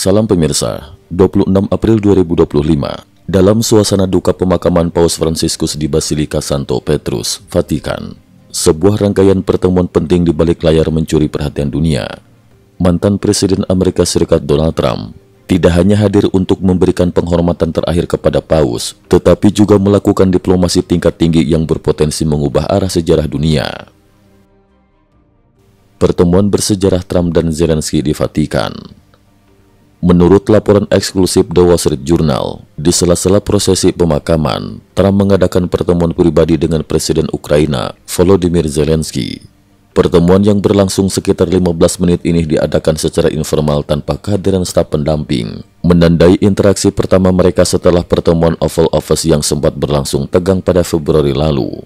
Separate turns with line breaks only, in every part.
Salam pemirsa, 26 April 2025, dalam suasana duka pemakaman Paus Fransiskus di Basilika Santo Petrus, Vatikan, sebuah rangkaian pertemuan penting di balik layar mencuri perhatian dunia. Mantan Presiden Amerika Serikat Donald Trump tidak hanya hadir untuk memberikan penghormatan terakhir kepada Paus, tetapi juga melakukan diplomasi tingkat tinggi yang berpotensi mengubah arah sejarah dunia. Pertemuan bersejarah Trump dan Zelensky di Vatikan. Menurut laporan eksklusif The Wall Street Journal, di sela-sela prosesi pemakaman, Trump mengadakan pertemuan pribadi dengan Presiden Ukraina, Volodymyr Zelensky. Pertemuan yang berlangsung sekitar 15 menit ini diadakan secara informal tanpa kehadiran staf pendamping, menandai interaksi pertama mereka setelah pertemuan Oval Office yang sempat berlangsung tegang pada Februari lalu.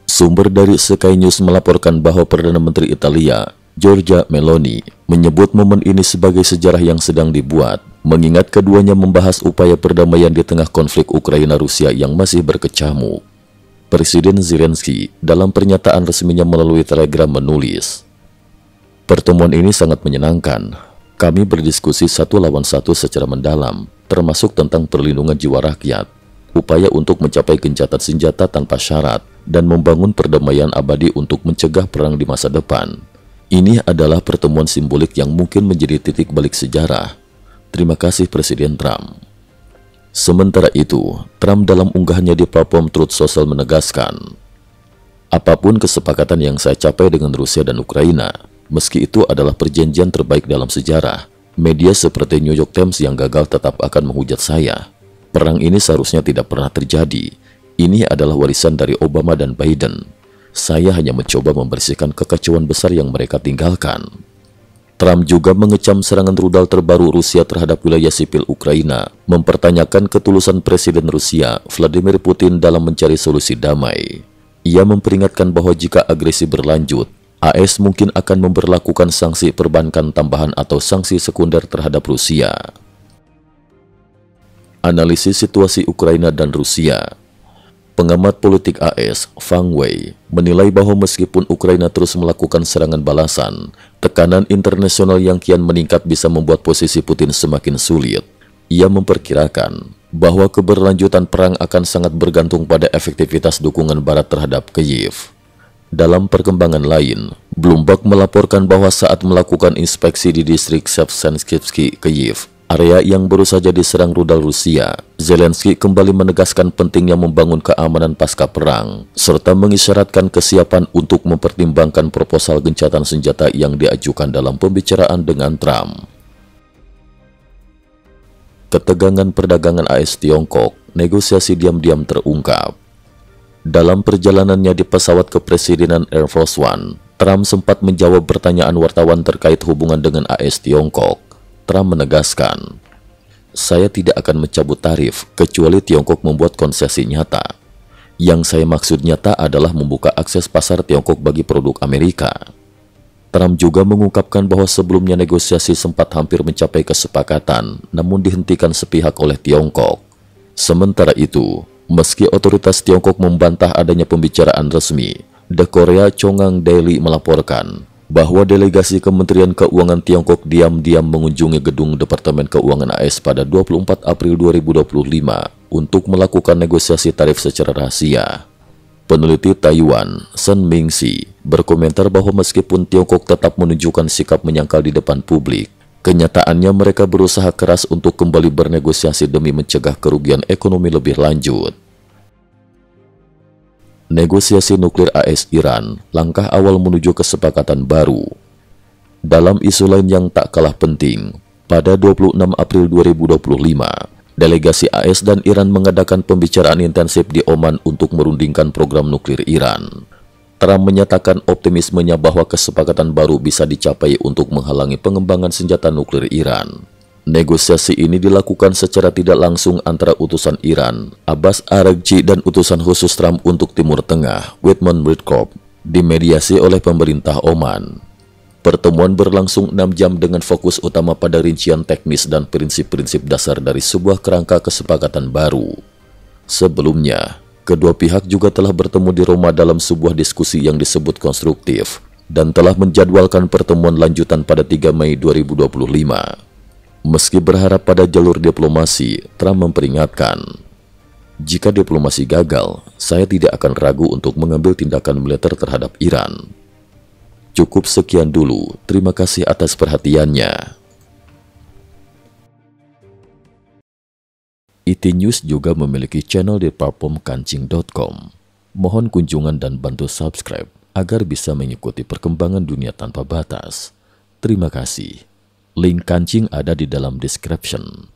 Sumber dari Sky News melaporkan bahwa Perdana Menteri Italia, Giorgia Meloni, menyebut momen ini sebagai sejarah yang sedang dibuat, mengingat keduanya membahas upaya perdamaian di tengah konflik Ukraina-Rusia yang masih berkecamuk. Presiden Zelensky dalam pernyataan resminya melalui Telegram menulis, "Pertemuan ini sangat menyenangkan. Kami berdiskusi satu lawan satu secara mendalam, termasuk tentang perlindungan jiwa rakyat, upaya untuk mencapai gencatan senjata tanpa syarat, dan membangun perdamaian abadi untuk mencegah perang di masa depan. Ini adalah pertemuan simbolik yang mungkin menjadi titik balik sejarah. Terima kasih Presiden Trump." Sementara itu, Trump dalam unggahannya di platform Truth Social menegaskan, "Apapun kesepakatan yang saya capai dengan Rusia dan Ukraina, meski itu adalah perjanjian terbaik dalam sejarah, media seperti New York Times yang gagal tetap akan menghujat saya. Perang ini seharusnya tidak pernah terjadi. Ini adalah warisan dari Obama dan Biden. Saya hanya mencoba membersihkan kekacauan besar yang mereka tinggalkan." Trump juga mengecam serangan rudal terbaru Rusia terhadap wilayah sipil Ukraina, mempertanyakan ketulusan Presiden Rusia, Vladimir Putin dalam mencari solusi damai. Ia memperingatkan bahwa jika agresi berlanjut, AS mungkin akan memberlakukan sanksi perbankan tambahan atau sanksi sekunder terhadap Rusia. Analisis situasi Ukraina dan Rusia. Pengamat politik AS, Fang Wei, menilai bahwa meskipun Ukraina terus melakukan serangan balasan, tekanan internasional yang kian meningkat bisa membuat posisi Putin semakin sulit. Ia memperkirakan bahwa keberlanjutan perang akan sangat bergantung pada efektivitas dukungan Barat terhadap Kyiv. Dalam perkembangan lain, Bloomberg melaporkan bahwa saat melakukan inspeksi di distrik Shevchenskivsky, Kyiv, area yang baru saja diserang rudal Rusia, Zelensky kembali menegaskan pentingnya membangun keamanan pasca perang, serta mengisyaratkan kesiapan untuk mempertimbangkan proposal gencatan senjata yang diajukan dalam pembicaraan dengan Trump. Ketegangan perdagangan AS-Tiongkok, negosiasi diam-diam terungkap. Dalam perjalanannya di pesawat kepresidenan Air Force One, Trump sempat menjawab pertanyaan wartawan terkait hubungan dengan AS-Tiongkok. Trump menegaskan, "Saya tidak akan mencabut tarif kecuali Tiongkok membuat konsesi nyata. Yang saya maksud nyata adalah membuka akses pasar Tiongkok bagi produk Amerika." Trump juga mengungkapkan bahwa sebelumnya negosiasi sempat hampir mencapai kesepakatan, namun dihentikan sepihak oleh Tiongkok. Sementara itu, meski otoritas Tiongkok membantah adanya pembicaraan resmi, The Korea Chongang Daily melaporkan bahwa delegasi Kementerian Keuangan Tiongkok diam-diam mengunjungi gedung Departemen Keuangan AS pada 24 April 2025 untuk melakukan negosiasi tarif secara rahasia. Peneliti Taiwan, Sun Mingxi, berkomentar bahwa meskipun Tiongkok tetap menunjukkan sikap menyangkal di depan publik, kenyataannya mereka berusaha keras untuk kembali bernegosiasi demi mencegah kerugian ekonomi lebih lanjut. Negosiasi nuklir AS-Iran, langkah awal menuju kesepakatan baru. Dalam isu lain yang tak kalah penting, pada 26 April 2025, delegasi AS dan Iran mengadakan pembicaraan intensif di Oman untuk merundingkan program nuklir Iran. Trump menyatakan optimismenya bahwa kesepakatan baru bisa dicapai untuk menghalangi pengembangan senjata nuklir Iran. Negosiasi ini dilakukan secara tidak langsung antara utusan Iran, Abbas Araghchi, dan utusan khusus Trump untuk Timur Tengah, Whitman Wittkopf, dimediasi oleh pemerintah Oman. Pertemuan berlangsung 6 jam dengan fokus utama pada rincian teknis dan prinsip-prinsip dasar dari sebuah kerangka kesepakatan baru. Sebelumnya, kedua pihak juga telah bertemu di Roma dalam sebuah diskusi yang disebut konstruktif, dan telah menjadwalkan pertemuan lanjutan pada 3 Mei 2025. Meski berharap pada jalur diplomasi, Trump memperingatkan, jika diplomasi gagal, saya tidak akan ragu untuk mengambil tindakan militer terhadap Iran. Cukup sekian dulu, terima kasih atas perhatiannya. IT News juga memiliki channel di platform kancing.com. Mohon kunjungan dan bantu subscribe agar bisa mengikuti perkembangan dunia tanpa batas. Terima kasih. Link kancing ada di dalam description.